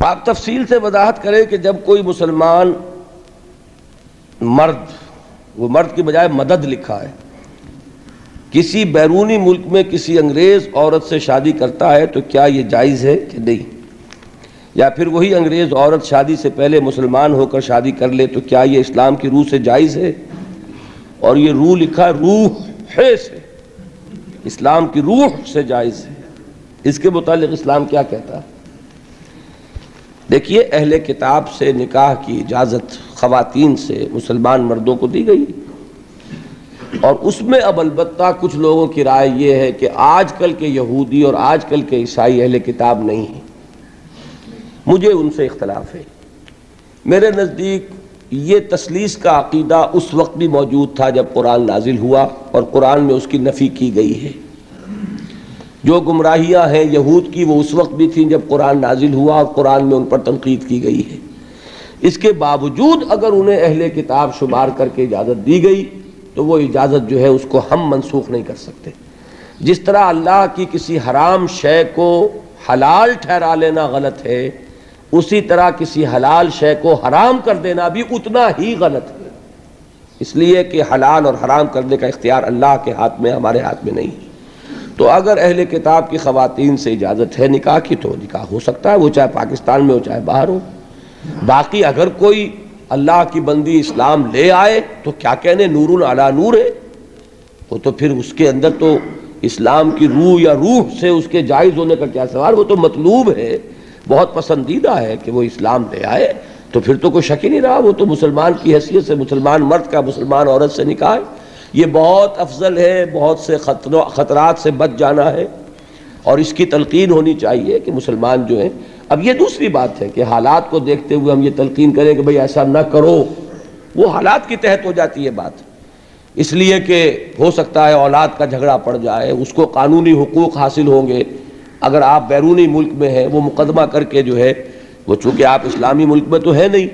آپ تفصیل سے وضاحت کریں کہ جب کوئی مسلمان مرد، وہ مرد کی بجائے مدد لکھا ہے، کسی بیرونی ملک میں کسی انگریز عورت سے شادی کرتا ہے تو کیا یہ جائز ہے کہ نہیں؟ یا پھر وہی انگریز عورت شادی سے پہلے مسلمان ہو کر شادی کر لے تو کیا یہ اسلام کی روح سے جائز ہے؟ اور یہ روح لکھا ہے روح ہے سے، اسلام کی روح سے جائز ہے۔ اس کے متعلق اسلام کیا کہتا ہے؟ دیکھیے، اہل کتاب سے نکاح کی اجازت خواتین سے مسلمان مردوں کو دی گئی، اور اس میں اب البتہ کچھ لوگوں کی رائے یہ ہے کہ آج کل کے یہودی اور آج کل کے عیسائی اہل کتاب نہیں ہیں۔ مجھے ان سے اختلاف ہے۔ میرے نزدیک یہ تثلیث کا عقیدہ اس وقت بھی موجود تھا جب قرآن نازل ہوا، اور قرآن میں اس کی نفی کی گئی ہے۔ جو گمراہیاں ہیں یہود کی وہ اس وقت بھی تھیں جب قرآن نازل ہوا، اور قرآن میں ان پر تنقید کی گئی ہے۔ اس کے باوجود اگر انہیں اہل کتاب شمار کر کے اجازت دی گئی تو وہ اجازت جو ہے اس کو ہم منسوخ نہیں کر سکتے۔ جس طرح اللہ کی کسی حرام شے کو حلال ٹھہرا لینا غلط ہے، اسی طرح کسی حلال شے کو حرام کر دینا بھی اتنا ہی غلط ہے، اس لیے کہ حلال اور حرام کرنے کا اختیار اللہ کے ہاتھ میں، ہمارے ہاتھ میں نہیں ہے۔ تو اگر اہل کتاب کی خواتین سے اجازت ہے نکاح کی تو نکاح ہو سکتا ہے، وہ چاہے پاکستان میں ہو چاہے باہر ہو۔ باقی اگر کوئی اللہ کی بندی اسلام لے آئے تو کیا کہنے، نور علی نور ہے، وہ تو پھر اس کے اندر تو اسلام کی روح یا روح سے اس کے جائز ہونے کا کیا سوال، وہ تو مطلوب ہے، بہت پسندیدہ ہے کہ وہ اسلام لے آئے، تو پھر تو کوئی شک ہی نہیں رہا، وہ تو مسلمان کی حیثیت سے مسلمان مرد کا مسلمان عورت سے نکاح ہے۔ یہ بہت افضل ہے، بہت سے خطرات سے بچ جانا ہے، اور اس کی تلقین ہونی چاہیے کہ مسلمان جو ہیں۔ اب یہ دوسری بات ہے کہ حالات کو دیکھتے ہوئے ہم یہ تلقین کریں کہ بھئی ایسا نہ کرو، وہ حالات کے تحت ہو جاتی ہے بات، اس لیے کہ ہو سکتا ہے اولاد کا جھگڑا پڑ جائے، اس کو قانونی حقوق حاصل ہوں گے۔ اگر آپ بیرونی ملک میں ہیں، وہ مقدمہ کر کے جو ہے، وہ چونکہ آپ اسلامی ملک میں تو ہے نہیں،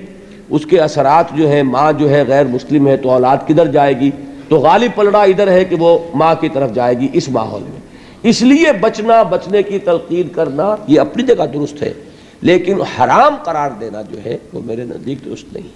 اس کے اثرات جو ہیں، ماں جو ہے غیر مسلم ہے تو اولاد کدھر جائے گی؟ تو غالب پلڑا ادھر ہے کہ وہ ماں کی طرف جائے گی اس ماحول میں۔ اس لیے بچنے کی تلقین کرنا یہ اپنی جگہ درست ہے، لیکن حرام قرار دینا جو ہے وہ میرے نزدیک درست نہیں۔